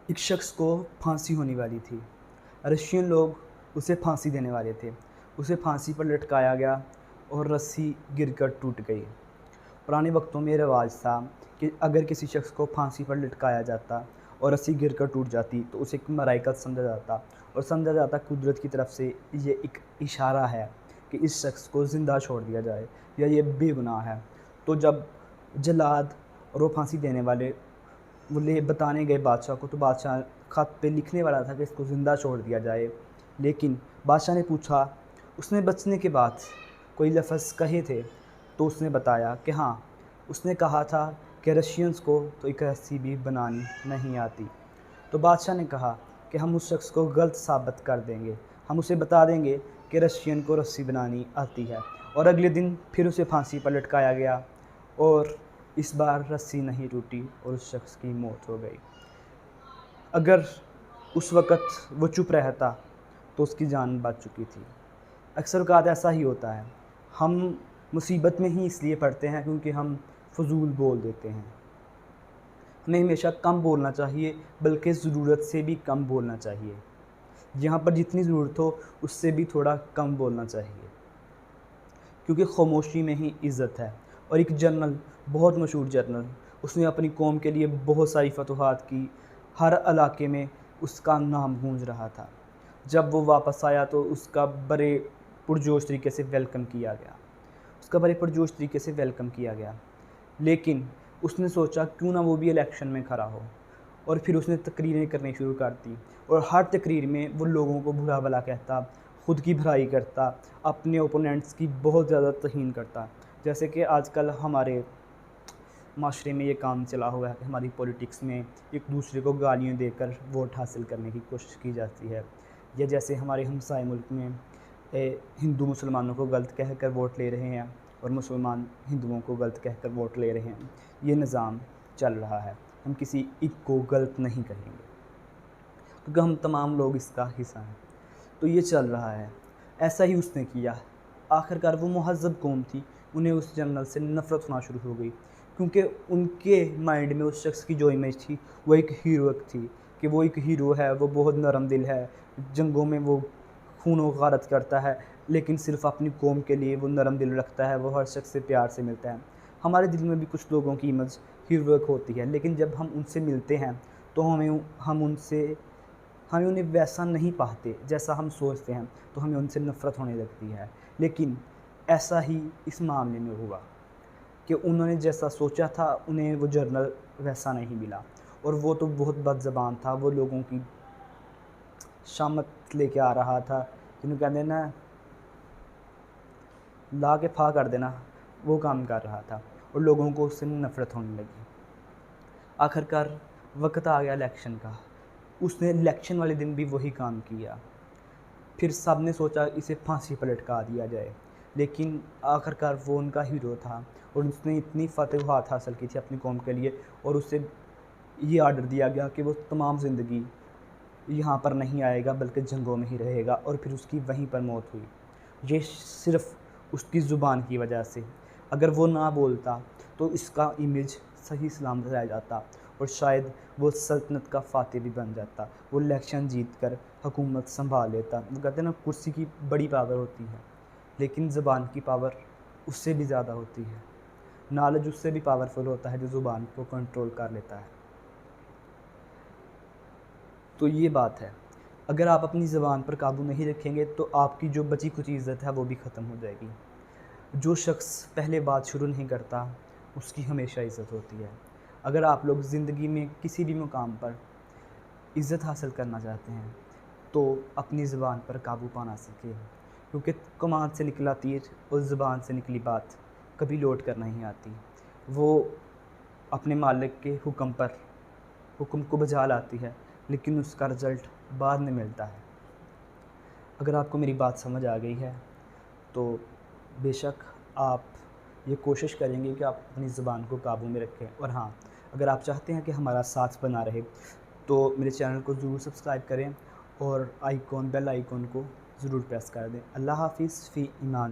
ایک شخص کو پھانسی ہونے والی تھی۔ رشین لوگ اسے پھانسی دینے والے تھے۔ اسے پھانسی پر لٹکایا گیا اور رسی گر کر ٹوٹ گئی۔ پرانے وقتوں میں رواج تھا کہ اگر کسی شخص کو پھانسی پر لٹکایا جاتا اور رسی گر کر ٹوٹ جاتی تو اسے ایک ملائکہ سمجھا جاتا، اور سمجھا جاتا قدرت کی طرف سے یہ ایک اشارہ ہے کہ اس شخص کو زندہ چھوڑ دیا جائے یا یہ بے گناہ ہے۔ تو جب جلاد اور وہ پھانسی دینے والے وہ بتانے گئے بادشاہ کو، تو بادشاہ خط پہ لکھنے والا تھا کہ اس کو زندہ چھوڑ دیا جائے، لیکن بادشاہ نے پوچھا اس نے بچنے کے بعد کوئی لفظ کہے تھے، تو اس نے بتایا کہ ہاں، اس نے کہا تھا کہ رشینز کو تو ایک رسی بھی بنانی نہیں آتی۔ تو بادشاہ نے کہا کہ ہم اس شخص کو غلط ثابت کر دیں گے، ہم اسے بتا دیں گے کہ رشین کو رسی بنانی آتی ہے، اور اگلے دن پھر اسے پھانسی پر لٹکایا گیا، اور اس بار رسی نہیں ٹوٹی اور اس شخص کی موت ہو گئی۔ اگر اس وقت وہ چپ رہتا تو اس کی جان بچ چکی تھی۔ اکثر اوقات ایسا ہی ہوتا ہے، ہم مصیبت میں ہی اس لیے پڑتے ہیں کیونکہ ہم فضول بول دیتے ہیں۔ ہمیں ہمیشہ کم بولنا چاہیے، بلکہ ضرورت سے بھی کم بولنا چاہیے۔ یہاں پر جتنی ضرورت ہو اس سے بھی تھوڑا کم بولنا چاہیے، کیونکہ خاموشی میں ہی عزت ہے۔ اور ایک جنرل، بہت مشہور جنرل، اس نے اپنی قوم کے لیے بہت ساری فتوحات کی، ہر علاقے میں اس کا نام گونج رہا تھا۔ جب وہ واپس آیا تو اس کا بڑے پرجوش طریقے سے ویلکم کیا گیا، لیکن اس نے سوچا کیوں نہ وہ بھی الیکشن میں کھڑا ہو، اور پھر اس نے تقریریں کرنی شروع کر دی، اور ہر تقریر میں وہ لوگوں کو برا بھلا کہتا، خود کی بھلائی کرتا، اپنے اوپوننٹس کی بہت زیادہ توہین کرتا۔ جیسے کہ آج کل ہمارے معاشرے میں یہ کام چلا ہوا ہے کہ ہماری پولیٹکس میں ایک دوسرے کو گالیاں دے کر ووٹ حاصل کرنے کی کوشش کی جاتی ہے، یا جیسے ہمارے ہمسائے ملک میں ہندو مسلمانوں کو غلط کہہ کر ووٹ لے رہے ہیں اور مسلمان ہندوؤں کو غلط کہہ کر ووٹ لے رہے ہیں۔ یہ نظام چل رہا ہے، ہم کسی ایک کو غلط نہیں کہیں گے کیونکہ ہم تمام لوگ اس کا حصہ ہیں۔ تو یہ چل رہا ہے، ایسا ہی اس نے کیا۔ آخرکار وہ مہذب قوم تھی، انہیں اس جنرل سے نفرت ہونا شروع ہو گئی، کیونکہ ان کے مائنڈ میں اس شخص کی جو امیج تھی وہ ایک ہیرو تھی، کہ وہ ایک ہیرو ہے، وہ بہت نرم دل ہے، جنگوں میں وہ خون و غارت کرتا ہے، لیکن صرف اپنی قوم کے لیے وہ نرم دل رکھتا ہے، وہ ہر شخص سے پیار سے ملتا ہے۔ ہمارے دل میں بھی کچھ لوگوں کی امیج ہیروئک ہوتی ہے، لیکن جب ہم ان سے ملتے ہیں تو ہم انہیں ویسا نہیں پاتے جیسا ہم سوچتے ہیں، تو ہمیں ان سے نفرت ہونے لگتی ہے۔ لیکن ایسا ہی اس معاملے میں ہوا کہ انہوں نے جیسا سوچا تھا انہیں وہ جنرل ویسا نہیں ملا، اور وہ تو بہت بد زبان تھا، وہ لوگوں کی شامت لے کے آ رہا تھا، جنہوں کہتے ہیں نا لا کے پھا کر دینا، وہ کام کر رہا تھا، اور لوگوں کو اس سے نفرت ہونے لگی۔ آخرکار وقت آ گیا الیکشن کا، اس نے الیکشن والے دن بھی وہی کام کیا۔ پھر سب نے سوچا اسے پھانسی پر لٹکا دیا جائے، لیکن آخرکار وہ ان کا ہیرو تھا، اور اس نے اتنی فتوحات حاصل کی تھی اپنی قوم کے لیے، اور اسے یہ آرڈر دیا گیا کہ وہ تمام زندگی یہاں پر نہیں آئے گا بلکہ جنگوں میں ہی رہے گا، اور پھر اس کی وہیں پر موت ہوئی۔ یہ صرف اس کی زبان کی وجہ سے، اگر وہ نہ بولتا تو اس کا امیج صحیح سلامت رہ جاتا، اور شاید وہ سلطنت کا فاتح بھی بن جاتا، وہ الیکشن جیت کر حکومت سنبھال لیتا۔ وہ کہتے ہیں نا کرسی کی بڑی پاور ہوتی ہے، لیکن زبان کی پاور اس سے بھی زیادہ ہوتی ہے۔ نالج اس سے بھی پاورفل ہوتا ہے جو زبان کو کنٹرول کر لیتا ہے۔ تو یہ بات ہے، اگر آپ اپنی زبان پر قابو نہیں رکھیں گے تو آپ کی جو بچی کچھ عزت ہے وہ بھی ختم ہو جائے گی۔ جو شخص پہلے بات شروع نہیں کرتا اس کی ہمیشہ عزت ہوتی ہے۔ اگر آپ لوگ زندگی میں کسی بھی مقام پر عزت حاصل کرنا چاہتے ہیں تو اپنی زبان پر قابو پانا سیکھیں، کیونکہ کمان سے نکلا تیر اور زبان سے نکلی بات کبھی لوٹ کر نہیں آتی، وہ اپنے مالک کے حکم کو بجا لاتی ہے، لیکن اس کا رزلٹ بعد میں ملتا ہے۔ اگر آپ کو میری بات سمجھ آ گئی ہے تو بے شک آپ یہ کوشش کریں گے کہ آپ اپنی زبان کو قابو میں رکھیں، اور ہاں، اگر آپ چاہتے ہیں کہ ہمارا ساتھ بنا رہے تو میرے چینل کو ضرور سبسکرائب کریں، اور بیل آئیکن کو ضرور پریس کر دیں۔ اللہ حافظ، فی امان۔